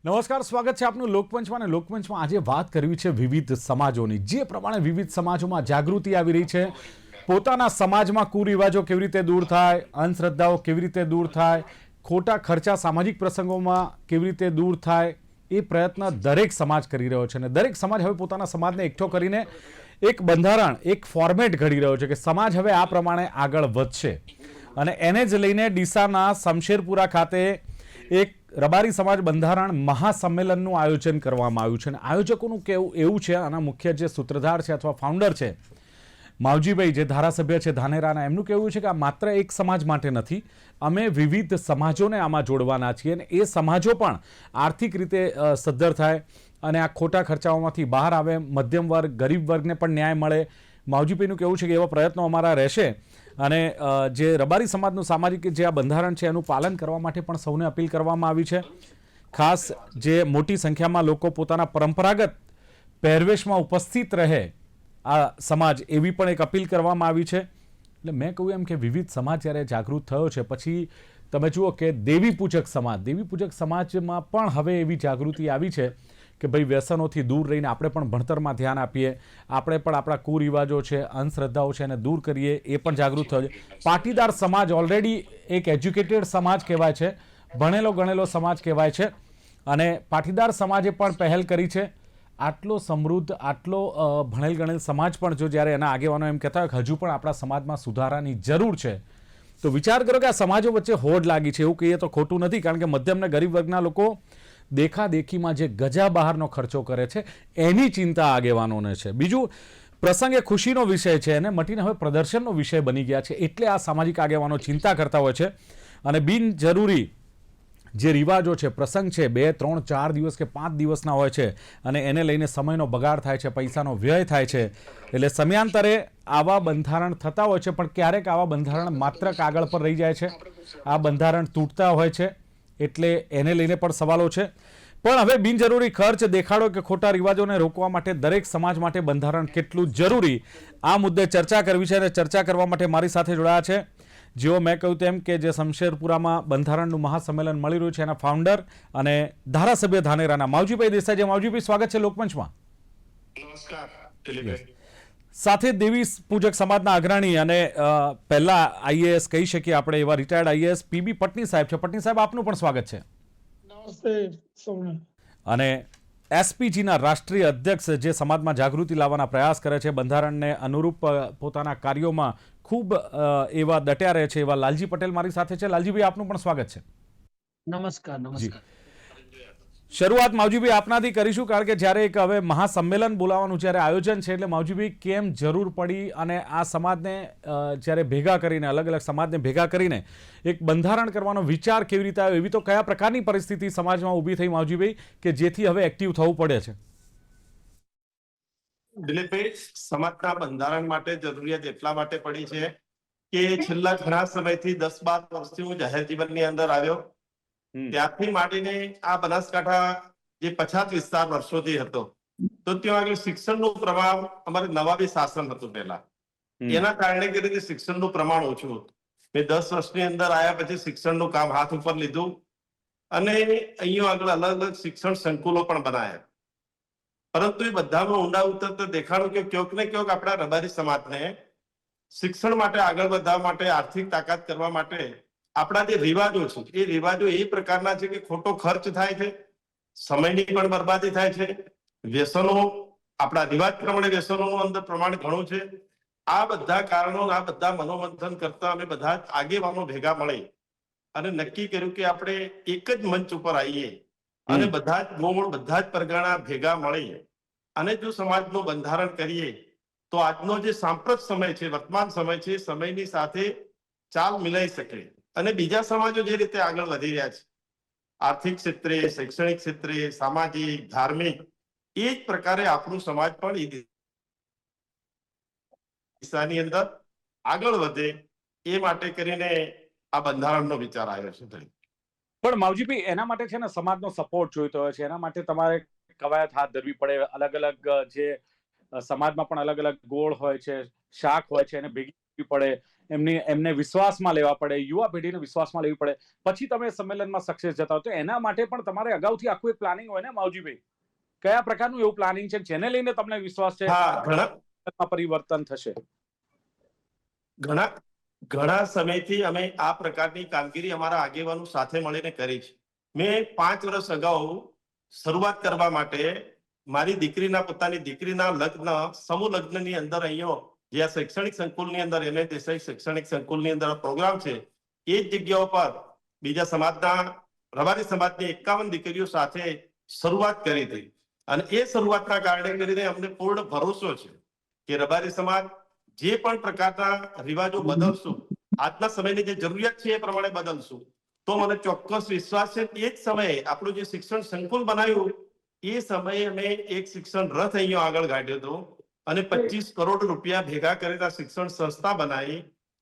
નમસ્કાર, સ્વાગત છે આપનું લોકપંચમાં. અને લોકપંચમાં આજે વાત કરવી છે વિવિધ સમાજોની. જે પ્રમાણે વિવિધ સમાજોમાં જાગૃતિ આવી રહી છે, પોતાના સમાજમાં કુરિવાજો કેવી રીતે દૂર થાય, અંધશ્રદ્ધાઓ કેવી રીતે દૂર થાય, ખોટા ખર્ચા સામાજિક પ્રસંગોમાં કેવી રીતે દૂર થાય, એ પ્રયત્ન દરેક સમાજ કરી રહ્યો છે. અને દરેક સમાજ હવે પોતાના સમાજને એકઠો કરીને એક બંધારણ, એક ફોર્મેટ ઘડી રહ્યો છે કે સમાજ હવે આ પ્રમાણે આગળ વધશે. અને એને જ લઈને ડીસાના શમશેરપુરા ખાતે એક રબારી સમાજ બંધારણ મહાસંમેલનનું આયોજન કરવામાં આવ્યું છે. અને આયોજકોનું કહેવું એવું છે, આના મુખ્ય જે સૂત્રધાર છે અથવા ફાઉન્ડર છે માવજીભાઈ, જે ધારાસભ્ય છે ધાનેરાના, એમનું કહેવું છે કે આ માત્ર એક સમાજ માટે નથી, અમે વિવિધ સમાજોને આમાં જોડવાના છીએ અને એ સમાજો પણ આર્થિક રીતે સદ્ધર થાય અને આ ખોટા ખર્ચાઓમાંથી બહાર આવે, મધ્યમ વર્ગ, ગરીબ વર્ગને પણ ન્યાય મળે. માવજીભાઈનું કહેવું છે કે એવા પ્રયત્નો અમારા રહેશે અને જે રબારી સમાજનું સામાજિક જે આ બંધારણ છે એનું પાલન કરવા માટે પણ સૌને અપીલ કરવામાં આવી છે. ખાસ જે મોટી સંખ્યામાં લોકો પોતાના પરંપરાગત પહેરવેશમાં ઉપસ્થિત રહે આ સમાજ, એવી પણ એક અપીલ કરવામાં આવી છે. એટલે મેં કહ્યું એમ કે વિવિધ સમાજ જ્યારે જાગૃત થયો છે, પછી તમે જુઓ કે દેવી પૂજક સમાજમાં પણ હવે એવી જાગૃતિ આવી છે કે ભાઈ વ્યસનોથી દૂર રહીને આપણે પણ ભણતરમાં ધ્યાન આપીએ, આપણે પણ આપણા કુરિવાજો છે, અંધશ્રદ્ધાઓ છે એને દૂર કરીએ, એ પણ જાગૃત થયો છે. પાટીદાર સમાજ ઓલરેડી એક એજ્યુકેટેડ સમાજ કહેવાય છે, ભણેલો ગણેલો સમાજ કહેવાય છે, અને પાટીદાર સમાજે પણ પહેલ કરી છે. આટલો સમૃદ્ધ, આટલો ભણેલ ગણેલ સમાજ પણ જો જ્યારે એના આગેવાનો એમ કહેતા હોય કે હજુ પણ આપણા સમાજમાં સુધારાની જરૂર છે, તો વિચાર કરો કે આ સમાજો વચ્ચે હોડ લાગી છે. એવું કહીએ તો ખોટું નથી, કારણ કે મધ્યમ અને ગરીબ વર્ગના લોકો દેખાદેખીમાં જે ગજા બહારનો ખર્ચો કરે છે એની ચિંતા આગેવાનોને છે. બીજું, પ્રસંગ એ ખુશીનો વિષય છે અને મટીને હવે પ્રદર્શનનો વિષય બની ગયા છે, એટલે આ સામાજિક આગેવાનો ચિંતા કરતા હોય છે. અને બિનજરૂરી જે રિવાજો છે, પ્રસંગ છે, 2, 3, 4 દિવસ કે 5 દિવસના હોય છે અને એને લઈને સમયનો બગાડ થાય છે, પૈસાનો વ્યય થાય છે. એટલે સમયાંતરે આવા બંધારણ થતા હોય છે, પણ ક્યારેક આવા બંધારણ માત્ર કાગળ પર રહી જાય છે, આ બંધારણ તૂટતા હોય છે, એટલે એને લઈને પણ સવાલો છે. પણ હવે બિનજરૂરી ખર્ચ, દેખાડો કે ખોટા રિવાજોને રોકવા માટે દરેક સમાજ માટે બંધારણ કેટલું જરૂરી, આ મુદ્દે ચર્ચા કરવી છે. અને ચર્ચા કરવા માટે મારી સાથે જોડાયા છે જેઓ મેં કહ્યું તેમ કે જે શમશેરપુરામાં બંધારણનું મહાસંમેલન મળી રહ્યું છે એના ફાઉન્ડર અને ધારાસભ્ય ધાનેરાના માવજીભાઈ દેસાઈ. માવજીભાઈ, સ્વાગત છે લોકપંચમાં. નમસ્કાર. સાથે દેવી પૂજક સમાજના અગ્રણી અને પહેલા આઈએએસ કહી શકીએ આપણે એવા રિટાયર્ડ આઈએએસ પીબી પટની સાહેબ છે. પટની સાહેબ, આપનું પણ સ્વાગત છે. નમસ્તે સૌને. અને એસપીજીના રાષ્ટ્રીય અધ્યક્ષ, જે સમાજમાં જાગૃતિ લાવવાના પ્રયાસ કરે છે, બંધારણને અનુરૂપ પોતાના કાર્યોમાં ખૂબ એવા ડટ્યા રહે છે, એવા લાલજી પટેલ મારી સાથે છે. લાલજીભાઈ, આપનું પણ સ્વાગત છે. નમસ્કાર. નમસ્કાર. શરૂઆત માવજીભાઈ આપનાથી કરીશું, કારણ કે જ્યારે એક હવે મહાસંમેલન બોલાવવાનું જ્યારે આયોજન છે, એટલે માવજીભાઈ કેમ જરૂર પડી અને આ સમાજને જ્યારે ભેગા કરીને, અલગ અલગ સમાજને ભેગા કરીને એક બંધારણ કરવાનો વિચાર કેવી રીતે આવ્યો, એવી તો કયા પ્રકારની પરિસ્થિતિ સમાજમાં ઊભી થઈ માવજીભાઈ કે જેથી હવે એક્ટિવ થવું પડે છે? દિલીપભાઈ, સમાજના બંધારણ માટે જરૂરિયાત એટલા માટે પડી છે કે છેલ્લા ઘણા સમયથી 10-12 વર્ષથી હું જાહેર જીવનની અંદર આવ્યો. ત્યારથી માંડીને આ બનાસકાંઠા જે પછાત વિસ્તાર વર્ષોથી હતો, તો ત્યાં આગળ શિક્ષણનું પ્રમાણ, અમારે નવાબી શાસન હતું પહેલા, એના કારણે કરીને શિક્ષણનું પ્રમાણ ઓછું હતું. મેં 10 વર્ષની અંદર આવ્યા પછી શિક્ષણનું કામ હાથ ઉપર લીધું અને અહીંયા આગળ અલગ અલગ શિક્ષણ સંકુલો પણ બનાવ્યા. પરંતુ એ બધામાં ઊંડા ઉતરતા દેખાડું કે ક્યાંક ને ક્યાંક આપણા રબારી સમાજને શિક્ષણ માટે આગળ વધવા માટે, આર્થિક તાકાત કરવા માટે આપણા જે રિવાજો છે, એ રિવાજો એ પ્રકારના છે કે ખોટો ખર્ચ થાય છે, સમયની પણ બરબાદી થાય છે, વ્યસનો, આપણા રિવાજ પ્રમાણે વ્યસનોનું અંદર પ્રમાણ ઘણું છે. આ બધા કારણો, આ બધા મનોમંથન કરતા અમે બધા જ આગેવાનો ભેગા મળી અને નક્કી કર્યું કે આપણે એક જ મંચ ઉપર આવીએ અને બધા જ ગોળ, બધા જ પરગણા ભેગા મળી અને જો સમાજનું બંધારણ કરીએ તો આજનો જે સાંપ્રત સમય છે, વર્તમાન સમય છે, સમયની સાથે ચાલ મિલાઈ શકે અને બીજા સમાજો જે રીતે આગળ વધી રહ્યા છે, આર્થિક ક્ષેત્રે, શૈક્ષણિક ક્ષેત્રે, સામાજિક, ધાર્મિક, એ જ પ્રકારે આપણું સમાજ પણ એ દિશાની અંદર આગળ વધે, એ માટે કરીને આ બંધારણનો વિચાર આવ્યો છે. પણ માવજીભાઈ, એના માટે છે ને સમાજનો સપોર્ટ જોઈતો હોય છે, એના માટે તમારે કવાયત હાથ ધરવી પડે. અલગ અલગ જે સમાજમાં પણ અલગ અલગ ગોળ હોય છે, શાખ હોય છે, એને ભેગી કરવી પડે. એમને વિશ્વાસમાં લેવા પડે, યુવા પેઢીને વિશ્વાસમાં લેવી પડે, પછી તમે સંમેલનમાં સક્સેસ જતા હો. તો એના માટે પણ તમારે અગાઉથી આખું એક પ્લાનિંગ હોય ને માવજીભાઈ? કયા પ્રકારનું એવું પ્લાનિંગ છે જેને લઈને તમને વિશ્વાસ છે હા, પરિવર્તન થશે? ઘણા સમયથી અમે આ પ્રકારની કામગીરી અમારા આગેવાનો સાથે મળીને કરી છે. મેં 5 વર્ષ અગાઉ શરૂઆત કરવા માટે મારી પોતાની દીકરીના લગ્ન, સમૂહ લગ્નની અંદર અહીંયા જે આ શૈક્ષણિક સંકુલની અંદર એને દેસાઈ શૈક્ષણિક સંકુલની અંદર પ્રોગ્રામ છે, એ જ જગ્યાઓ પર બીજા સમાજના, રબારી સમાજની 51 દીકરીઓ સાથે શરૂઆત કરી હતી. અને એ શરૂઆતના કારણે કરીને અમને પૂર્ણ ભરોસો છે કે રબારી સમાજ જે પણ પ્રકારના રિવાજો બદલશું, આજના સમયની જે જરૂરિયાત છે એ પ્રમાણે બદલશું, તો મને ચોક્કસ વિશ્વાસ છે. એ જ સમયે આપણું જે શિક્ષણ સંકુલ બનાવ્યું, એ સમયે અમે એક શિક્ષણ રથ અહીંયા આગળ કાઢ્યો હતો અને 25 કરોડ રૂપિયા ભેગા કરીને શિક્ષણ સંસ્થા બનાવી.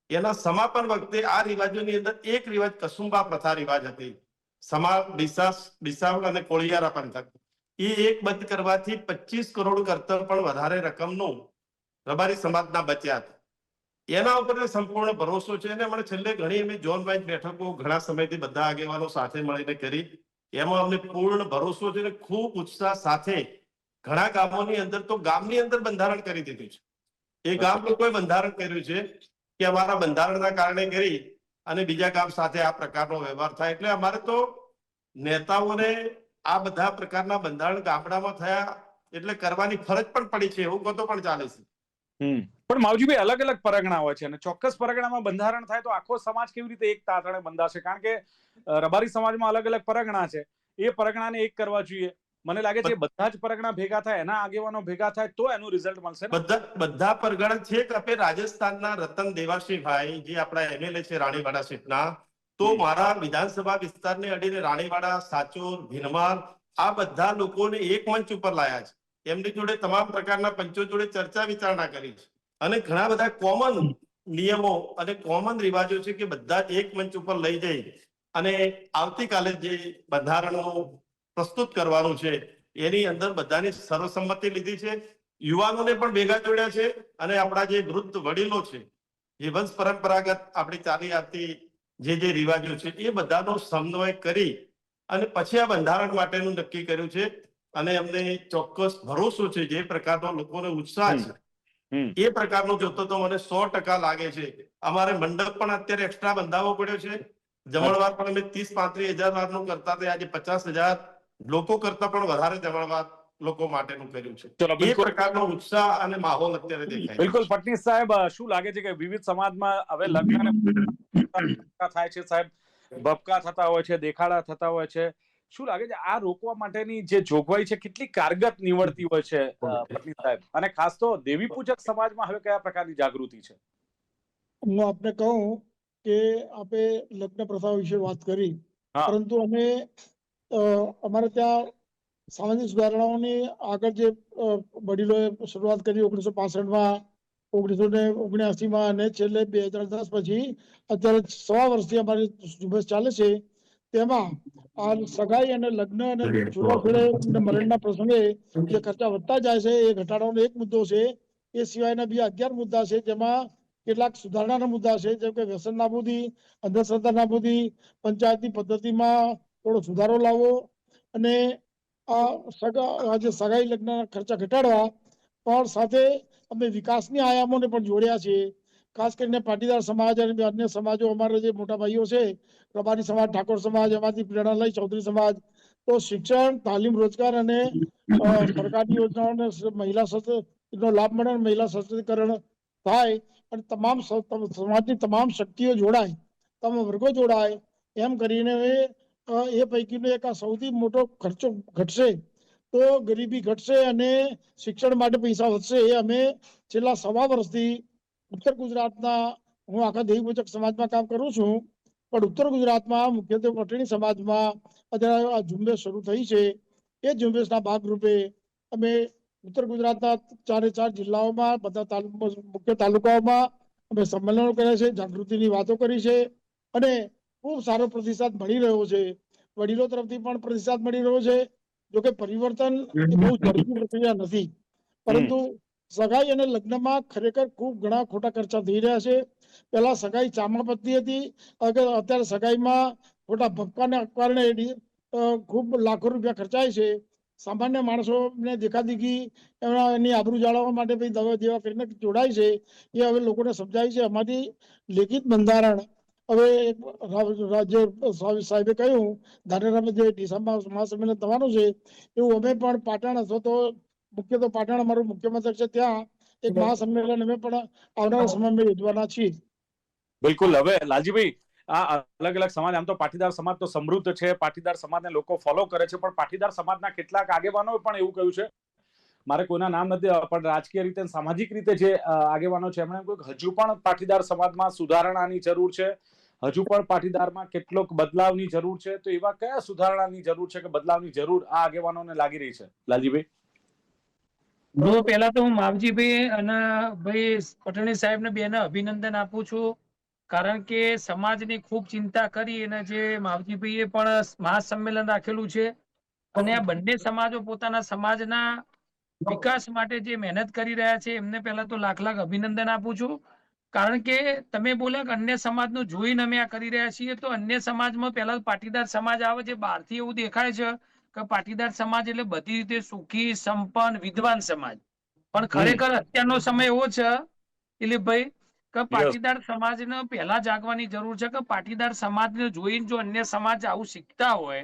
એના સમાપન વખતે આ રિવાજોની અંદર એક રિવાજ કસુંબા પ્રથા રિવાજ હતી, ડીસાવળ અને કોળિયારા પંથક. એ એક બંધ કરવાથી 25 કરોડ કરતા પણ વધારે રકમનું રબારી સમાજના બચ્યા હતા. એના ઉપર સંપૂર્ણ ભરોસો છે. અને મને છેલ્લે ઘણી અમે ઝોન વાઇઝ બેઠકો ઘણા સમયથી બધા આગેવાનો સાથે મળીને કરી. એમાં અમને પૂર્ણ ભરોસો છે અને ખૂબ ઉત્સાહ સાથે ઘણા ગામોની અંદર તો ગામની અંદર બંધારણ કરી દીધું છે. એ ગામ લોકોએ બંધારણ કર્યું છે કે અમારા બંધારણના કારણે કરી અને બીજા ગામ સાથે આ પ્રકારનો વ્યવહાર થાય. એટલે અમારે તો નેતાઓને આ બધા પ્રકારના બંધારણ ગામડામાં થયા એટલે કરવાની ફરજ પણ પડી છે, એવું કહેતો પણ ચાલે છે. પણ માવજીભાઈ, અલગ અલગ પરગણા હોય છે અને ચોક્કસ પરગણામાં બંધારણ થાય તો આખો સમાજ કેવી રીતે એક તાતણે બંધાશે? કારણ કે રબારી સમાજમાં અલગ અલગ પરગણા છે, એ પરગણાને એક કરવા જોઈએ. મને લાગે છે બધા જ પરગણા ભેગા થાય, એના આગેવાનો ભેગા થાય તો એનું રિઝલ્ટ મળશે. બધા પરગણા છે કે આપણે રાજસ્થાનના રતન દેવાશીભાઈ જે આપણા એમએલએ છે રાણીવાડા સીટના, તો મારા વિધાનસભા વિસ્તારને અડીને રાણીવાડા, સાચોર, ભીનમાર આ બધા લોકોને એક મંચ ઉપર લાયા છે. એમની જોડે તમામ પ્રકારના પંચો જોડે ચર્ચા વિચારણા કરી છે અને ઘણા બધા કોમન નિયમો અને કોમન રિવાજો છે કે બધા એક મંચ ઉપર લઈ જઈ અને આવતીકાલે જે બંધારણો પ્રસ્તુત કરવાનું છે એની અંદર બધાની સર્વસંમતિ લીધી છે. યુવાનોને પણ ભેગા જોડ્યા છે અને આપણા જે વૃદ્ધ વડીલો છે, જે વંશ પરંપરાગત આપણી ચાલી આવતી જે રિવાજો છે, એ બધાનો સમન્વય કરી અને પછી આ બંધારણ માટેનું નક્કી કર્યું છે. અને અમને ચોક્કસ ભરોસો છે, જે પ્રકારનો લોકોને ઉત્સાહ છે એ પ્રકારનો જોતો તો મને 100% લાગે છે. અમારે મંડપ પણ અત્યારે એક્સ્ટ્રા બંધાવવો પડ્યો છે. જમણવાર પણ અમે 30-35 હજાર વારનું કરતા હતા, આજે 50,000 લોકો કરતા પણ વધારે જમણવાર લોકો માટેનું કર્યું છે. એ પ્રકારનો ઉત્સાહ અને માહોલ અત્યારે દેખાય. બિલકુલ. પટની સાહેબ, શું લાગે છે કે વિવિધ સમાજમાં હવે લગ્ન થાય છે સાહેબ, બબકા થતા હોય છે, દેખાડા થતા હોય છે, શું લાગે છે આ રોકવા માટેની જે જોગવાઈ છે કેટલી કારગત નીવડતી હોય છે પટની સાહેબ? અને ખાસ તો દેવી પૂજક સમાજમાં હવે કયા પ્રકારની જાગૃતિ છે? હું આપને કહું કે આપણે લગ્ન પ્રથા વિશે વાત કરી, પરંતુ અમે અમારે ત્યાં સામાજિક સુધારણાઓની આગળ જે વડીલોએ શરૂઆત કરી 1965માં, 1979માં અને છેલ્લે 2010 પછી અત્યારે 100 વર્ષથી અમારી ઝુંબેશ ચાલે છે. તેમાં આ સગાઈ અને લગ્ન અને છૂટાછેડે મરણના પ્રસંગે જે ખર્ચા વધતા જાય છે એ ઘટાડવાનો એક મુદ્દો છે. એ સિવાયના બીજા 11 મુદ્દા છે, જેમાં કેટલાક સુધારણાના મુદ્દા છે, જેમ કે વ્યસન નાબૂદી, અંધશ્રદ્ધા નાબૂદી, પંચાયતી પદ્ધતિમાં થોડો સુધારો લાવવો અને આ જે સગાઈ લગ્નના ખર્ચા ઘટાડવા. પણ સાથે અમે વિકાસની આયામોને પણ જોડ્યા છે. ખાસ કરીને પાટીદાર સમાજ અને અન્ય સમાજો, અમારા જે મોટા ભાઈઓ છે, રબારી સમાજ, ઠાકોર સમાજ, એમાંથી પ્રેરણા લઈ ચૌધરી સમાજ, તો શિક્ષણ, તાલીમ, રોજગાર અને સરકારી યોજનાઓને મહિલા નો લાભ મળે, મહિલા સશક્તિકરણ થાય અને તમામ સમાજની તમામ શક્તિઓ જોડાય, તમામ વર્ગો જોડાય, એમ કરીને એ પૈકીનો એક આ સૌથી મોટો ખર્ચો ઘટશે તો ગરીબી ઘટશે અને શિક્ષણ માટે પૈસા વધશે. એ અમે છેલ્લા 1.25 વર્ષથી ઉત્તર ગુજરાતના, હું આખા દેવી પૂજક સમાજમાં કામ કરું છું, પણ ઉત્તર ગુજરાતમાં મુખ્યત્વે પટેણી સમાજમાં અત્યારે આ ઝુંબેશ શરૂ થઈ છે. એ ઝુંબેશના ભાગરૂપે અમે ઉત્તર ગુજરાતના 4 જિલ્લાઓમાં, બધા મુખ્ય તાલુકાઓમાં અમે સંમેલનો કર્યા છે, જાગૃતિની વાતો કરી છે અને ખૂબ સારો પ્રતિસાદ મળી રહ્યો છે. વડીલો તરફથી પણ પ્રતિસાદ મળી રહ્યો છે. જોકે પરિવર્તન એ બહુ ઝડપી પ્રક્રિયા નથી, પરંતુ સગાઈ અને લગ્નમાં ખરેખર ખૂબ ઘણા ખોટા ખર્ચા થઈ રહ્યા છે. પહેલા સગાઈ ચામાં પતતી હતી, અત્યારે સગાઈમાં ખોટા ભપકાને કારણે ખૂબ લાખો રૂપિયા ખર્ચાય છે. સામાન્ય માણસોને દેખાદેખી એની આબરૂ જાળવવા માટે ભાઈ દવા દેવા કરીને જોડાય છે. એ હવે લોકોને સમજાય છે. અમારી લેખિત બંધારણ હવે રાજ્ય સાહેબે કહ્યું ધાનેરામાં જે ડીસામાં મહાસંમેલન થવાનું છે એવું અમે પણ પાટણ અથવા તો મુખ્ય તો પાટણ અમારું મુખ્ય મથક છે, ત્યાં એક મહાસંમેલન અમે પણ આવનારા સમયમાં યોજવાના છીએ. બિલકુલ. હવે લાલજીભાઈ, આ અલગ અલગ સમાજ, આમ તો પાટીદાર સમાજ તો સમૃદ્ધ છે, પાટીદાર સમાજને લોકો ફોલો કરે છે, પણ પાટીદાર સમાજના કેટલાક આગેવાનોએ પણ એવું કહ્યું છે, મારે કોઈના નામ નથી, પણ રાજકીય રીતે સામાજિક રીતે જે આગેવાનો છે એમણે કહ્યું હજુ પણ પાટીદાર સમાજમાં સુધારણાની જરૂર છે, હજુ પણ પાટીદારમાં કેટલોક બદલાવની જરૂર છે. તો એવા કયા સુધારણાની જરૂર છે કે બદલાવની જરૂર આ આગેવાનોને લાગી રહી છે, લાલજીભાઈ? જો પહેલા તો હું માવજીભાઈ અને ભાઈ પટણી સાહેબને બેને અભિનંદન આપું છું, કારણ કે સમાજની ખૂબ ચિંતા કરી અને જે માવજીભાઈએ પણ મહાસંમેલન રાખેલું છે અને આ બંને સમાજો પોતાના સમાજના વિકાસ માટે જે મહેનત કરી રહ્યા છે એમને પહેલા તો લાખ લાખ અભિનંદન આપું છું. કારણ કે તમે બોલ્યા કે અન્ય સમાજનું જોઈને અમે આ કરી રહ્યા છીએ, તો અન્ય સમાજમાં પહેલા પાટીદાર સમાજ આવે છે. બહારથી એવું દેખાય છે કે પાટીદાર સમાજ એટલે બધી રીતે સુખી, સંપન્ન, વિદ્વાન સમાજ, પણ ખરેખર અત્યારનો સમય એવો છે દિલીપભાઈ કે પાટીદાર સમાજને પહેલા જાગવાની જરૂર છે કે પાટીદાર સમાજને જોઈને જો અન્ય સમાજ આવું શીખતા હોય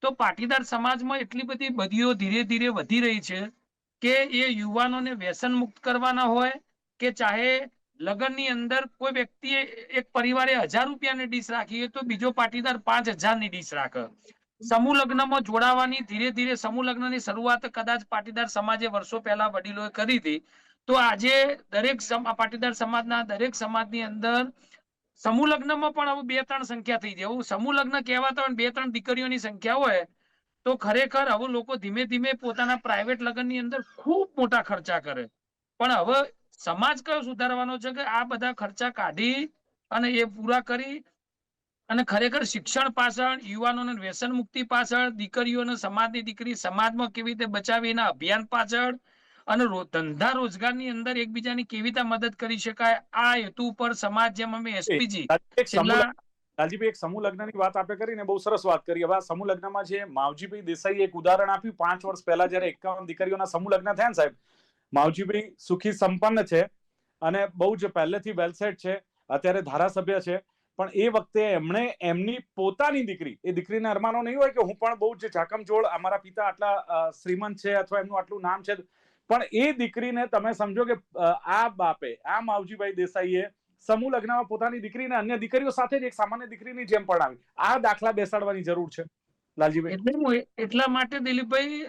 તો પાટીદાર સમાજમાં એટલી બધી બદીઓ ધીરે ધીરે વધી રહી છે કે એ યુવાનોને વ્યસન મુક્ત કરવાના હોય કે ચાહે લગ્નની અંદર કોઈ વ્યક્તિએ એક પરિવારે 1000 રૂપિયાની ડીશ રાખી તો બીજો પાટીદાર 5000ની ડીશ રાખે. સમૂહ લગ્નમાં જોડાવાની ધીરે ધીરે સમૂહ લગ્નની શરૂઆત કદાચ પાટીદાર સમાજે વર્ષો પહેલા વડીલોએ કરી હતી, તો આજે દરેક પાટીદાર સમાજના દરેક સમાજની અંદર સમૂહ લગ્નમાં પણ હવે 2-3 સંખ્યા થઈ જાય. એવું સમૂહ લગ્ન કહેવાતા હોય 2-3 દીકરીઓની સંખ્યા હોય તો ખરેખર હવે લોકો ધીમે ધીમે પોતાના પ્રાઇવેટ લગ્નની અંદર ખૂબ મોટા ખર્ચા કરે. પણ હવે સમાજ કયો સુધારવાનો છે કે આ બધા ખર્ચા કાઢી અને એ પૂરા કરી અને ખરેખર શિક્ષણ પાછળ, યુવાનોને વ્યસન મુક્તિ પાછળ, દીકરીઓને સમાજની દીકરી સમાજમાં કેવી રીતે બચાવી એના અભિયાન પાછળ અને ધંધા રોજગારની અંદર એકબીજાની કેવી રીતે મદદ કરી શકાય આ હેતુ ઉપર સમાજ, જેમ અમે એસપીજી લાલજીભાઈ, એક સમૂહ લગ્નની વાત આપણે કરીને બહુ સરસ વાત કરી. હવે આ સમૂહ લગ્નમાં જે માવજીભાઈ દેસાઈ એક ઉદાહરણ આપ્યું 5 વર્ષ પહેલા જયારે 51 દીકરીઓના સમૂહ લગ્ન થયા ને સાહેબ, માવજીભાઈ સુખી સંપન્ન છે અને બહુ જ પહેલેથી વેલસેટ છે, અત્યારે ધારાસભ્ય છે, પણ એ વખતે એમણે એમની પોતાની દીકરી, એ દીકરીના અરમાનો નહીં હોય કે હું પણ બહુ જ ઝાકમઝોળ, અમારા પિતા આટલા શ્રીમંત છે અથવા એમનું આટલું નામ છે, પણ એ દીકરીને તમે સમજો કે આ બાપે, આ માવજીભાઈ દેસાઈએ સમૂહ લગ્નમાં પોતાની દીકરીને અન્ય દીકરીઓ સાથે જ એક સામાન્ય દીકરીની જેમ પરણાવી. આ દાખલા બેસાડવાની જરૂર છે લાલજીભાઈ. એટલા માટે દિલીપભાઈ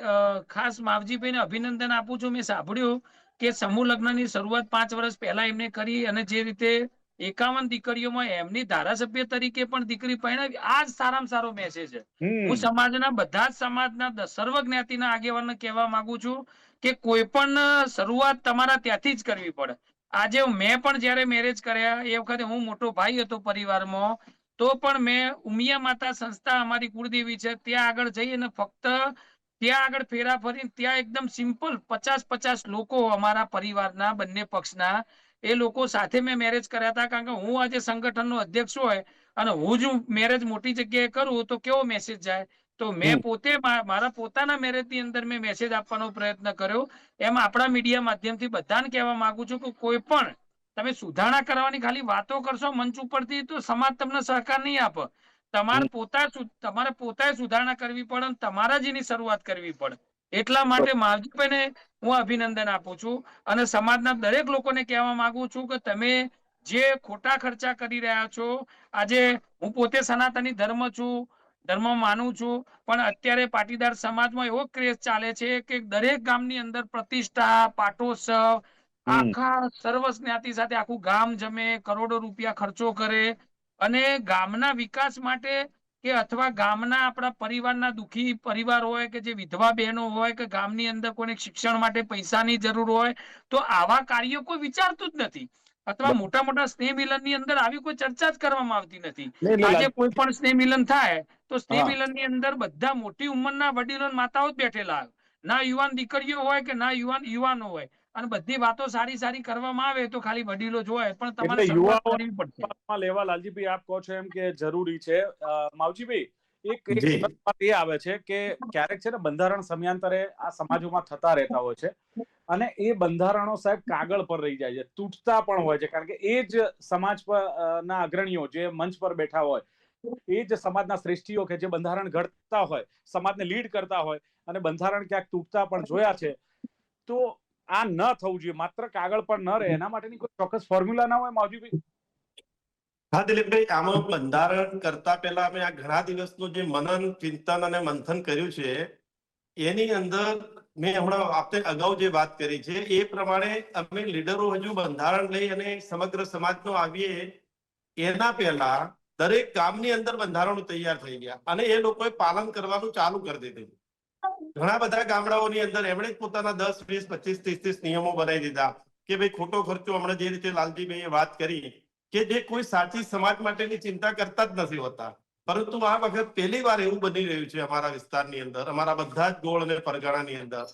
ખાસ માવજીભાઈને અભિનંદન આપું છું. મેં સાંભળ્યું કે સમૂહ લગ્નની શરૂઆત 5 વર્ષ પહેલા એમને કરી અને જે રીતે 51 દીકરીઓમાં એમની ધારાસભ્ય તરીકે પણ દીકરી પરણાવી, આ જ સારામાં સારો મેસેજ છે. હું સમાજના બધા જ સમાજના સર્વ જ્ઞાતિના આગેવાનોને કહેવા માંગુ છું કે કોઈ પણ શરૂઆત તમારા ત્યાંથી જ કરવી પડે. આજે મેં પણ જયારે મેરેજ કર્યા એ વખતે હું મોટો ભાઈ હતો પરિવારમાં, તો પણ મેં ઉમિયા માતા સંસ્થા અમારી કુળદેવી છે ત્યાં આગળ જઈ અને ફક્ત ત્યાં આગળ ફેરા ફરી ત્યાં એકદમ સિમ્પલ 50-50 લોકો અમારા પરિવારના બંને પક્ષના એ લોકો સાથે મેં મેરેજ કર્યા હતા. કારણ કે હું આજે સંગઠનનો અધ્યક્ષ હોય અને હું જ મેરેજ મોટી જગ્યાએ કરું તો કેવો મેસેજ જાય, તો મેં પોતે મારા પોતાના મેરેજ ની અંદર મેં મેસેજ આપવાનો પ્રયત્ન કર્યો. એમ આપણા મીડિયા માધ્યમથી બધાને કહેવા માંગુ છું કે કોઈ પણ તમે સુધારણા કરવાની ખાલી વાતો કરશો મંચ ઉપરથી તો સમાજ તમને સહકાર નહીં આપે. તમારે પોતાએ સુધારણા કરવી પડે, તમારા જ એની શરૂઆત કરવી પડે. એટલા માટે માવજીભાઈને હું અભિનંદન આપું છું અને સમાજના દરેક લોકોને કહેવા માંગુ છું કે તમે જે ખોટા ખર્ચા કરી રહ્યા છો, આજે હું પોતે સનાતની ધર્મ માનું છું, પણ અત્યારે પાટીદાર સમાજમાં એવો ક્રેઝ ચાલે છે કે દરેક ગામની અંદર પ્રતિષ્ઠા, પાટોત્સવ, આખા સર્વ જ્ઞાતિ સાથે આખું ગામ જમે, કરોડો રૂપિયા ખર્ચો કરે અને ગામના વિકાસ માટે કે અથવા ગામના આપણા પરિવારના દુખી પરિવાર હોય કે જે વિધવા બહેનો હોય કે ગામની અંદર કોઈને શિક્ષણ માટે પૈસાની જરૂર હોય તો આવા કાર્યો કોઈ વિચારતું જ નથી. અથવા મોટા મોટા સ્નેહ મિલન ની અંદર આવી કોઈ ચર્ચા જ કરવામાં આવતી નથી. આજે કોઈ પણ સ્નેહ મિલન થાય તો સ્નેહ મિલન ની અંદર બધા મોટી ઉંમરના વડીલો માતાઓ જ બેઠેલા, ના યુવાન દીકરીઓ હોય કે ના યુવાનો હોય, અને બધી વાતો સારી સારી કરવામાં આવે તો ખાલી વડીલો જોવાય, પણ તમારે એટલે શરૂઆત યુવાઓ કરવી પડશે. માં લેવા, લાલજીભાઈ આપ કહો છો એમ કે જરૂરી છે. માવજીભાઈ, એક જી વાત એ આવે છે કે ક્યારેક છે ને બંધારણ સમયાંતરે આ સમાજોમાં થતા રહેતા હોય છે, અને એ બંધારણો સાહેબ કાગળ પર રહી જાય છે, તૂટતા પણ હોય છે, કારણ કે એ જ સમાજ પર ના અગ્રણીઓ જે મંચ પર બેઠા હોય, એ જ સમાજના શ્રેષ્ઠીઓ કે જે બંધારણ ઘડતા હોય, સમાજને લીડ કરતા હોય, અને બંધારણ ક્યાંક તૂટતા પણ જોયા છે. તો આ ન થવું જોઈએ, માત્ર કાગળ પર ન રહે એના માટેની કોઈ ચોક્કસ ફોર્મ્યુલા ના હોય માવજીભાઈ? હા દિલીપભાઈ, આમાં બંધારણ કરતા પહેલા અમે આ ઘણા દિવસનું જે મનન ચિંતન અને મંથન કર્યું છે, એની અંદર મેં હમણાં આપણે અગાઉ જે વાત કરી છે એ પ્રમાણે અમે લીડરો હજુ બંધારણ લઈ અને સમગ્ર સમાજનો આવીએ એના પહેલા દરેક ગામની અંદર બંધારણો તૈયાર થઈ ગયા અને એ લોકોએ પાલન કરવાનું ચાલુ કરી દીધું. ઘણા બધા ગામડાઓની અંદર એમણે જ પોતાના 10, 20, 25, 30 નિયમો બનાવી દીધા કે ભાઈ ખોટો ખર્ચો, હમણાં જે રીતે લાલજીભાઈએ વાત કરી કે જે કોઈ સાચી સમાજ માટેની ચિંતા કરતા જ નથી હોતા. પરંતુ આ વખત પહેલી વાર એવું બની રહ્યું છે અમારા વિસ્તારની અંદર, અમારા બધા જ ગોળ અને પરગણાની અંદર,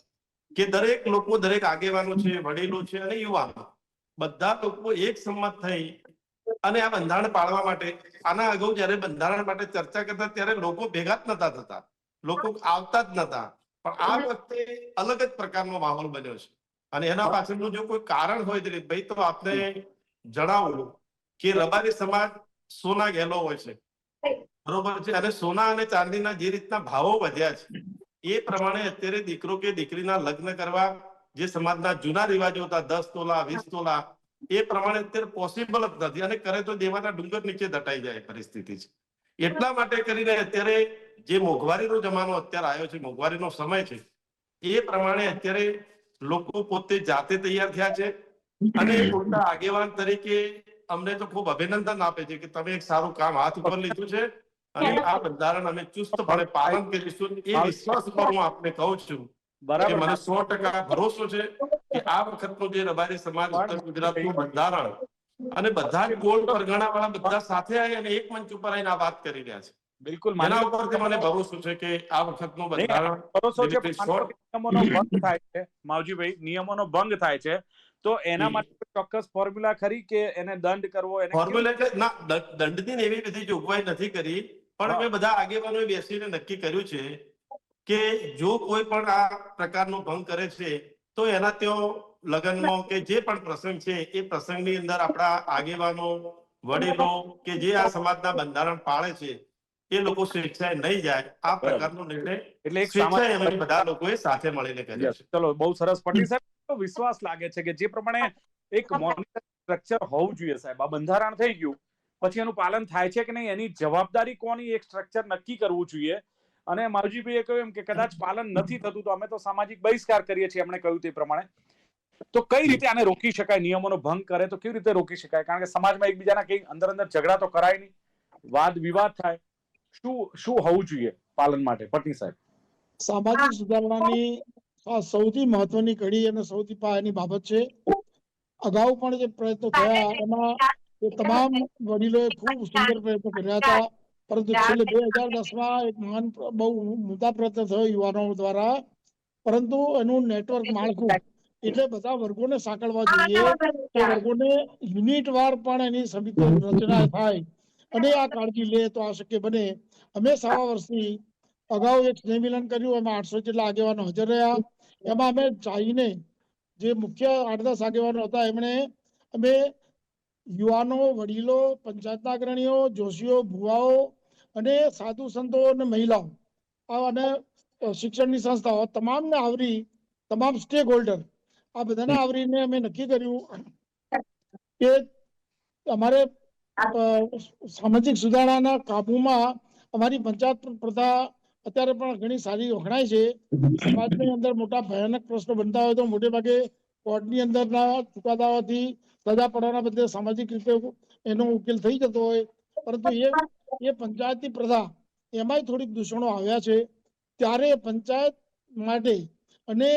કે દરેક લોકો, દરેક આગેવાનો છે, વડીલો છે અને યુવાનો, બધા લોકો એક સંમત થઈ અને આ બંધારણ પાળવા માટે, આના અગાઉ જયારે બંધારણ માટે ચર્ચા કરતા ત્યારે લોકો ભેગા જ નતા થતા, લોકો આવતા જ નતા. પણ આ વખતે અલગ જ પ્રકારનો માહોલ બન્યો છે અને એના પાછળનું જો કોઈ કારણ હોય દિલીપભાઈ તો આપને જણાવું કે રબારી સમાજ સોના ગહેલો હોય છે, બરોબર છે, અને સોના અને ચાંદીના જે રીતના ભાવો વધ્યા છે એ પ્રમાણે અત્યારે દીકરો કે દીકરીના લગ્ન કરવા જે સમાજના જૂના રિવાજો હતા, 10 તોલા 20 તોલા, એ પ્રમાણે અત્યારે પોસિબલ જ નથી, અને કરે તો દેવાના ડુંગર નીચે દટાઈ જાય પરિસ્થિતિ છે. એટલા માટે કરીને અત્યારે જે મોંઘવારીનો જમાનો અત્યારે આવ્યો છે, મોંઘવારીનો સમય છે, એ પ્રમાણે અત્યારે લોકો પોતે જાતે તૈયાર થયા છે અને પોતા આગેવાન તરીકે અમને તો ખૂબ અભિનંદન આપે છે કે તમે એક સારું કામ હાથ ઉપર લીધું છે અને આ બંધારણ અમે ચુસ્તપણે પાલન કરીશું. એ વિશ્વાસ પર હું આપને કહું છું કે મને 100% ભરોસો છે કે આ વખતનું જે રબારી સમાજ ઉત્તર ગુજરાતનું બંધારણ, અને બધા જ ગોળ પરગણા વાળા બધા સાથે આવી અને એક મંચ ઉપર આવીને આ વાત કરી રહ્યા છે, બિલકુલ એના ઉપરથી મને ભરોસો છે કે આ વખતનું બંધારણ નિયમોનો ભંગ થાય છે માવજીભાઈ, નિયમોનો ભંગ થાય છે તો એના માટે ચોક્કસ ફોર્મ્યુલા ખરી કે એને દંડ કરવો? ફોર્મ્યુલા એટલે ના, દંડની એવી બધી જોગવાઈ નથી કરી, પણ અમે બધા આગેવાનોએ બેસીને નક્કી કર્યું છે કે જો કોઈ પણ આ પ્રકારનો ભંગ કરે છે તો એના ત્યાં લગ્નમાં કે જે પણ પ્રસંગ છે એ પ્રસંગની અંદર આપણા આગેવાનો, વડીલો કે જે આ સમાજના બંધારણ પાળે છે એ લોકો સ્વેચ્છાએ નહીં જાય, આ પ્રકારનો નિર્ણય એટલે એક સ્વેચ્છાએ અમે બધા લોકોએ સાથે મળીને કર્યો છે. ચલો, બહુ સરસ. પટેલ સાહેબ, વિશ્વાસ લાગે છે કે જે પ્રમાણે એક મોનિટર સ્ટ્રક્ચર હોવું જોઈએ સાહેબ, આ બંધારણ થઈ ગયું પછી એનું પાલન થાય છે કે નહીં એની જવાબદારી કોની, એક સ્ટ્રક્ચર નક્કી કરવું જોઈએ. અને માવજીભાઈએ કહ્યું એમ કે કદાચ પાલન નથી થતું તો અમે તો સામાજિક બહિષ્કાર કરીએ છીએ, એમણે કહ્યું તે પ્રમાણે. તો કઈ રીતે આને રોકી શકાય? નિયમોનો ભંગ કરે તો કેવી રીતે રોકી શકાય? કારણ કે સમાજમાં એકબીજાના કઈ અંદર ઝઘડા તો કરાય નહીં, વાદ વિવાદ થાય. શું હોવું જોઈએ પાલન માટે, પટની સાહેબ? સામાજિક સુધારણાની આ સૌથી મહત્વની કડી અને સૌથી પાયાની બાબત છે. અગાઉ પણ જે પ્રયત્નો થયા એમાં એ તમામ વડીલોએ ખૂબ સુંદર પ્રયત્નો કર્યા હતા, પરંતુ છેલ્લે 2010માં એક મહાન બહુ મોટા પ્રયત્ન થયો યુવાનો દ્વારા, પરંતુ એનું નેટવર્ક માળખું એટલે બધા વર્ગોને સાંકળવા જોઈએ કે વર્ગોને યુનિટ વાર પણ એની સમિતિ રચના થાય અને આ કાળજી લે તો આ શક્ય બને. અમે સવા વર્ષથી અગાઉ એક સ્નેહ મિલન કર્યું, એમાં 800 જેટલા આગેવાનો હાજર રહ્યા. એમાં અમે ચાહીને જે મુખ્ય 8-10 આગેવાનો હતા એમણે અમે યુવાનો, વડીલો, પંચાયતના અગ્રણીઓ, જોશીઓ, ભુવાઓ અને સાધુ સંતો અને મહિલાઓ અને શિક્ષણની સંસ્થાઓ તમામને આવરી, તમામ સ્ટેક હોલ્ડર આ બધાને આવરીને અમે નક્કી કર્યું કે અમારે સામાજિક સુધારણાના કાબુમાં અમારી પંચાયત પ્રથા અત્યારે પણ ઘણી સારી વખણાય છે. સમાજની અંદર મોટા ભયાનક પ્રશ્નો બનતા હોય તો મોટે ભાગે કોર્ટની અંદરના ચુકાદાઓથી સજા પડવાના બદલે સામાજિક રીતે એનો ઉકેલ થઈ જતો હોય, પરંતુ એ પંચાયતની પ્રથા એમાંય થોડીક દૂષણો આવ્યા છે. ત્યારે પંચાયત માટે અને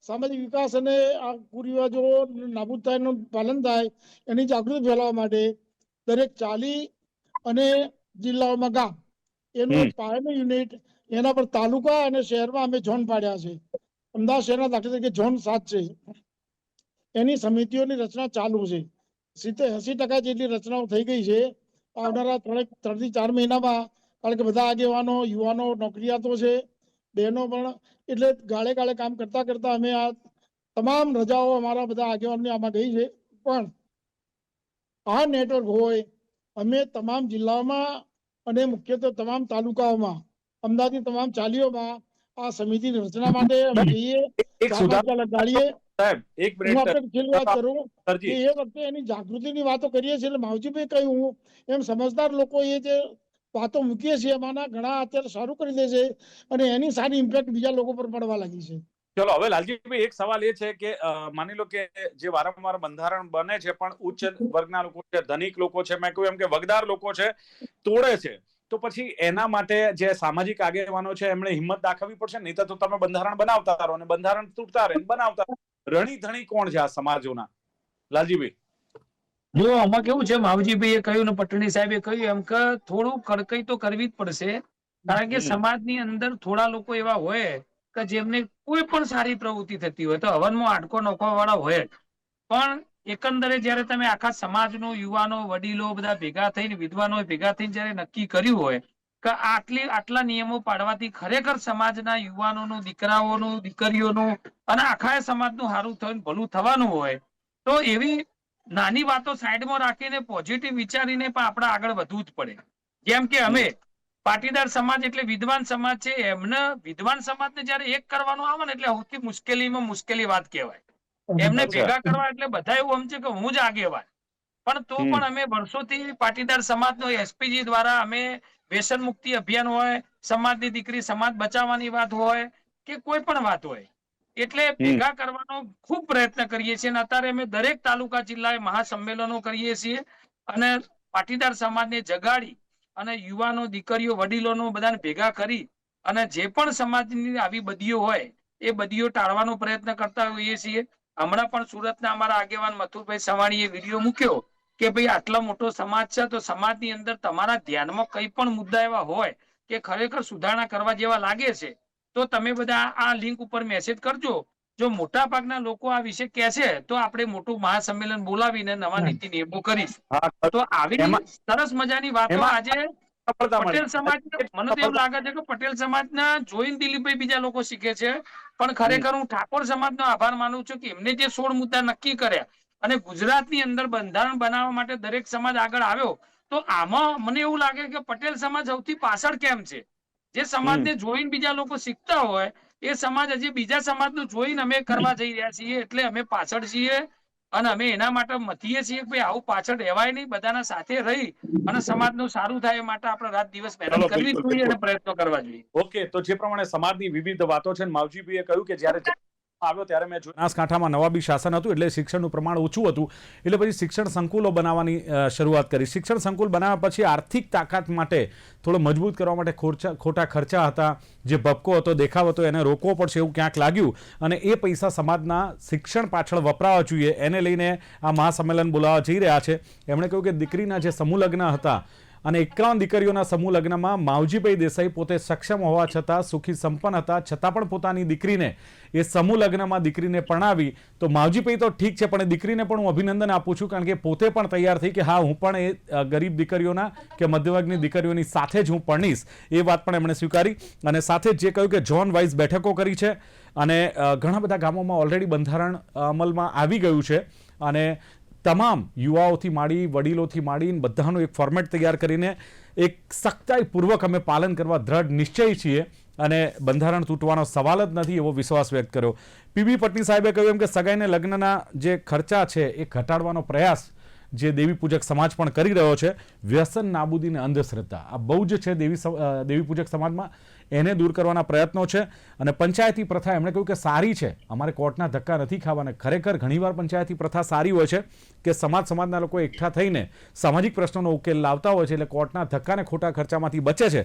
સામાજિક વિકાસ અને આ કુરિવાજો નાબૂદ થાય એનું પાલન થાય એની જાગૃતિ ફેલાવવા માટે દરેક 40 અને જિલ્લાઓમાં ગામ એનું એક પાયાનું યુનિટ, એના પર તાલુકા અને શહેરમાં અમે ઝોન પાડ્યા છે. અમદાવાદ શહેરના દાખલા તરીકે ઝોન 7 છે. એની સમિતિઓની રચના ચાલુ છે. 80% જેટલી રચનાઓ થઈ ગઈ છે. આવનારા 3 થી 4 મહિનામાં, કારણ કે બધા આગેવાનો, યુવાનો, નોકરિયાતો છે, બહેનો પણ, એટલે ગાળે કામ કરતા કરતા અમે આ તમામ રજાઓ અમારા બધા આગેવાનોની આમાં ગઈ છે. પણ આ નેટવર્ક હોય, અમે તમામ જિલ્લાઓમાં અને મુખ્યત્વે તમામ તાલુકાઓમાં, અમદાવાદની તમામ ચાલીઓમાં આ સમિતિની રચના માટે અમે જઈએ, એક સુધાર ગાડીએ. સાહેબ, એક હું મિનિટ આપણે છેલ્લી વાત કરું કે સરજી, એ વખતે એની જાગૃતિની વાતો કરીએ છીએ, એટલે માવજીભાઈ કહ્યું એમ સમજદાર લોકો એ જે વાતો મૂકીએ છીએ એમાંના ઘણા અત્યારે સારું કરી દે છે, અને એની સારી ઇમ્પેક્ટ બીજા લોકો પર પડવા લાગી છે. ચલો હવે લાલજીભાઈ, એક સવાલ એ છે કે માની લો કે જે વારંવાર બંધારણ બને છે પણ ઉચ્ચ વર્ગના લોકો છે, ધનિક લોકો છે, મેં કહ્યું એમ કે વગદાર લોકો છે, તોડે છે, તો પછી એના માટે જે સામાજિક આગેવાનો છે એમણે હિંમત દાખવવી પડશે. નહીં તો તમે બંધારણ બનાવતા રહો અને બંધારણ તૂટતા રહે, બનાવતા રણી ધણી કોણ છે આ સમાજોના? લાલજીભાઈ, જો આમાં કેવું છે, માવજીભાઈએ કહ્યું ને પટણી સાહેબે કહ્યું એમ કે થોડું કડકાઈ તો કરવી જ પડશે, કારણ કે સમાજની અંદર થોડા લોકો એવા હોય કે જેમને કોઈ પણ સારી પ્રવૃત્તિ થતી હોય તો હવનમાં આટકો નોખવા વાળા હોય જ. પણ એકંદરે જયારે તમે આખા સમાજનો, યુવાનો, વડીલો બધા ભેગા થઈને, વિદ્વાનો ભેગા થઈને જયારે નક્કી કર્યું હોય કે આટલા નિયમો પાડવાથી ખરેખર સમાજના યુવાનોનું, દીકરાઓનું, દીકરીઓનું અને આખા સમાજનું સારું થઈને ભલું થવાનું હોય, તો એવી નાની વાતો સાઈડમાં રાખીને પોઝિટિવ વિચારીને પણ આપણે આગળ વધવું જ પડે. જેમ કે અમે પાટીદાર સમાજ એટલે વિદ્વાન સમાજ છે, એમને વિદ્વાન સમાજને જયારે એક કરવાનો આવે ને એટલે સૌથી મુશ્કેલીમાં મુશ્કેલી વાત કહેવાય. એમને ભેગા કરવા એટલે બધા એવું સમજે કે હું જ આગેવાન. પણ તો પણ અમે વર્ષોથી પાટીદાર સમાજનો એસપીજી દ્વારા અમે વ્યસન મુક્તિ અભિયાન હોય, સમાજની દીકરી સમાજ બચાવવાની વાત હોય કે કોઈ પણ વાત હોય, એટલે ભેગા કરવાનો ખૂબ પ્રયત્ન કરીએ છીએ. અને અત્યારે અમે દરેક તાલુકા જિલ્લાએ મહાસંમેલનો કરીએ છીએ અને પાટીદાર સમાજને જગાડી અને યુવાનો, દીકરીઓ, વડીલોનો બધાને ભેગા કરી અને જે પણ સમાજની આવી બદીઓ હોય એ બદીઓ ટાળવાનો પ્રયત્ન કરતા હોઈએ છીએ. હમણાં પણ સુરતના અમારા આગેવાન મથુરભાઈ સવાણીએ વિડીયો મૂક્યો કે ભાઈ આટલો મોટો સમાજ છે તો સમાજની અંદર તમારા ધ્યાનમાં કઈ પણ મુદ્દા એવા હોય કે ખરેખર સુધારણા કરવા જેવા લાગે છે તો તમે બધા આ લિંક ઉપર મેસેજ કરજો. જો મોટા ભાગના લોકો આ વિશે કહે છે તો આપણે મોટું મહાસંમેલન બોલાવીને નવા નીતિ નિયમો કરીશું. તો આવી સરસ મજાની વાતો આજે પટેલ સમાજ, મને તો એવું લાગે છે કે પટેલ સમાજના જોઈને દિલીપભાઈ બીજા લોકો શીખે છે, પણ ખરેખર હું ઠાકોર સમાજનો આભાર માનું છું કે એમને જે 16 મુદ્દા નક્કી કર્યા અને ગુજરાતની અંદર બંધારણ બનાવવા માટે દરેક સમાજ આગળ આવ્યો, તો આમાં મને એવું લાગે કે પટેલ સમાજ સૌથી પાછળ કેમ છે? જે સમાજને જોઈને બીજા લોકો શીખતા હોય એ સમાજ હજી બીજા સમાજનું જોઈને અમે કરવા જઈ રહ્યા છીએ, એટલે અમે પાછળ છીએ અને અમે એના માટે મથીએ છીએ કે ભાઈ આવું પાછળ રહેવાય નહીં, બધાના સાથે રહી અને સમાજનું સારું થાય એ માટે આપણે રાત દિવસ મહેનત કરવી જોઈએ અને પ્રયત્નો કરવા જોઈએ. ઓકે, તો જે પ્રમાણે સમાજની વિવિધ વાતો છે, માવજીભાઈએ કહ્યું કે જ્યારે આવ્યો ત્યારે મેં બનાસકાંઠામાં નવાબી શાસન હતું એટલે શિક્ષણનું પ્રમાણ ઓછું હતું, એટલે પછી શિક્ષણ સંકુલો બનાવવાની શરૂઆત કરી. શિક્ષણ સંકુલ બનાવ્યા પછી આર્થિક તાકાત માટે થોડો મજબૂત કરવા માટે ખોટા ખર્ચા હતા, જે ભપકો હતો, દેખાવ હતો, એને રોકવો પડશે એવું ક્યાંક લાગ્યું અને એ પૈસા સમાજના શિક્ષણ પાછળ વપરાવા જોઈએ, એને લઈને આ મહાસંમેલન બોલાવવા જઈ રહ્યા છે. એમણે કહ્યું કે દીકરીના જે સમૂહ લગ્ન હતા અને 51 દીકરીઓના સમૂહ લગ્નમાં માવજીભાઈ દેસાઈ પોતે સક્ષમ હોવા છતાં, સુખી સંપન્ન હતા છતાં પણ પોતાની દીકરીને એ સમૂહ લગ્નમાં દીકરીને પરણાવી. તો માવજીભાઈ તો ઠીક છે, પણ એ દીકરીને પણ હું અભિનંદન આપું છું, કારણ કે પોતે પણ તૈયાર થઈ કે હા હું પણ એ ગરીબ દીકરીઓના કે મધ્યવર્ગની દીકરીઓની સાથે જ હું પરણીશ, એ વાત પણ એમણે સ્વીકારી. અને સાથે જ જે કહ્યું કે ઝોન વાઇઝ બેઠકો કરી છે અને ઘણા બધા ગામોમાં ઓલરેડી બંધારણ અમલમાં આવી ગયું છે અને તમામ યુવાઓથી માંડી, વડીલોથી માંડીને બધાનું એક ફોર્મેટ તૈયાર કરીને એક સખ્તાઈપૂર્વક અમે પાલન કરવા દ્રઢ નિશ્ચયી છીએ અને બંધારણ તૂટવાનો સવાલ જ નથી એવો વિશ્વાસ વ્યક્ત કર્યો. પીબી પટણી સાહેબે કહ્યું એમ કે સગાઈને લગ્નના જે ખર્ચા છે એ ઘટાડવાનો પ્રયાસ જે દેવી પૂજક સમાજ પણ કરી રહ્યો છે. વ્યસન નાબૂદી અને અંધશ્રદ્ધા આ બહુ જ છે દેવી પૂજક સમાજમાં, એને દૂર કરવાના પ્રયત્નો છે. અને પંચાયતી પ્રથા એમણે કહ્યું કે સારી છે, અમારે કોર્ટના ધક્કા નથી ખાવાના. ખરેખર ઘણીવાર પંચાયતી પ્રથા સારી હોય છે કે સમાજના લોકો એકઠા થઈને સામાજિક પ્રશ્નોનો ઉકેલ લાવતા હોય છે, એટલે કોર્ટના ધક્કા અને ખોટા ખર્ચામાંથી બચે છે.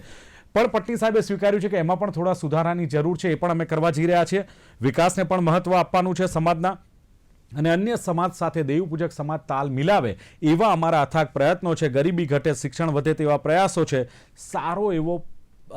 પણ પટણી સાહેબે સ્વીકાર્યું છે કે એમાં પણ થોડા સુધારાની જરૂર છે, એ પણ અમે કરવા જઈ રહ્યા છીએ. વિકાસને પણ મહત્વ આપવાનું છે સમાજના, અને અન્ય સમાજ સાથે દેવી પૂજક સમાજ તાલ મિલાવે એવા અમારા અથાગ પ્રયત્નો છે. ગરીબી ઘટે, શિક્ષણ વધે તેવા પ્રયાસો છે. સારો એવો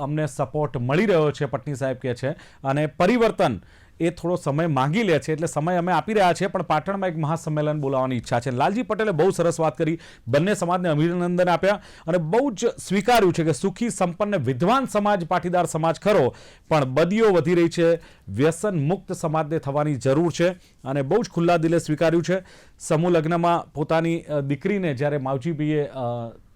અમને સપોર્ટ મળી રહ્યો છે, પટણી સાહેબ કહે છે. અને પરિવર્તન એ થોડો સમય માંગી લે છે, એટલે સમય અમે આપી રહ્યા છીએ, પણ પાટણમાં એક મહાસંમેલન બોલાવવાની ઈચ્છા છે. લાલજી પટેલે બહુ સરસ વાત કરી, બંને સમાજને અભિનંદન આપ્યા અને બહુ જ સ્વીકાર્યું છે કે સુખી સંપન્ન વિદ્વાન સમાજ પાટીદાર સમાજ ખરો, પણ બદીઓ વધી રહી છે, વ્યસન મુક્ત સમાજને થવાની જરૂર છે અને બહુ જ ખુલ્લા દિલે સ્વીકાર્યું છે. સમૂહ લગ્નમાં પોતાની દીકરીને જ્યારે માવજીભાઈએ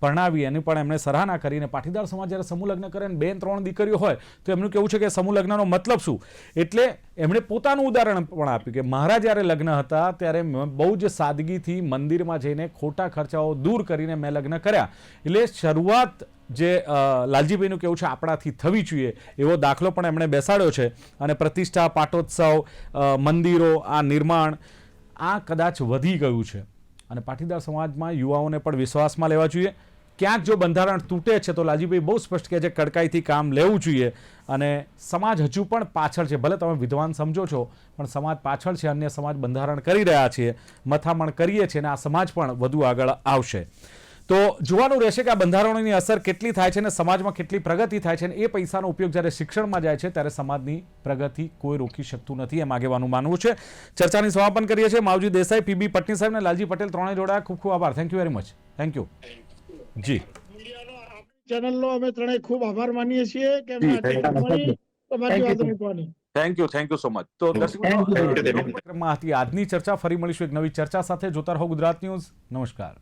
પરણાવી એની પણ એમણે સરાહના કરીને પાટીદાર સમાજ જ્યારે સમૂહ લગ્ન કરે ને 2-3 દીકરીઓ હોય તો એમનું કહેવું છે કે સમૂહ લગ્નનો મતલબ શું. એટલે એમણે પોતાનું ઉદાહરણ પણ આપ્યું કે મારા જ્યારે લગ્ન હતા ત્યારે બહુ જ સાદગીથી મંદિરમાં જઈને ખોટા ખર્ચાઓ દૂર કરીને મેં લગ્ન કર્યા. એટલે શરૂઆત જે લાલજીભાઈનું કહેવું છે આપણાથી થવી જોઈએ એવો દાખલો પણ એમણે બેસાડ્યો છે. અને પ્રતિષ્ઠા, પાટોત્સવ, મંદિરો, આ નિર્માણ આ કદાચ વધી ગયું છે અને પાટીદાર સમાજમાં યુવાઓને પણ વિશ્વાસમાં લેવા જોઈએ. ક્યાંક જો બંધારણ તૂટે છે તો લાલજીભાઈ બહુ સ્પષ્ટ કહે છે કડકાઈથી કામ લેવું જોઈએ અને સમાજ હજુ પણ પાછળ છે. ભલે તમે વિદ્વાન સમજો છો પણ સમાજ પાછળ છે. અન્ય સમાજ બંધારણ કરી રહ્યા છીએ, મથામણ કરીએ છીએ અને આ સમાજ પણ વધુ આગળ આવશે. તો જોવાનું રહેશે કે આ બંધારણોની અસર કેટલી થાય છે અને સમાજમાં કેટલી પ્રગતિ થાય છે અને એ પૈસાનો ઉપયોગ જ્યારે શિક્ષણમાં જાય છે ત્યારે સમાજની પ્રગતિ કોઈ રોકી શકતું નથી એમ આગેવાનું માનવું છે. ચર્ચાની સમાપન કરીએ છીએ. માવજી દેસાઈ, પીબી પટની સાહેબ અને લાલજી પટેલ ત્રણે જોડાયા. ખૂબ ખૂબ આભાર. Thank you very much. Thank you ji. ચેનલનો અમે ત્રણેય ખૂબ આભાર માનીએ છીએ કે અમને તમારી વાત મૂકવાની. Thank you so much. તો દર્શક મિત્રો, આજની ચર્ચા. ફરી મળીશું એક નવી ચર્ચા સાથે. જોતા રહો ગુજરાત ન્યૂઝ. નમસ્કાર.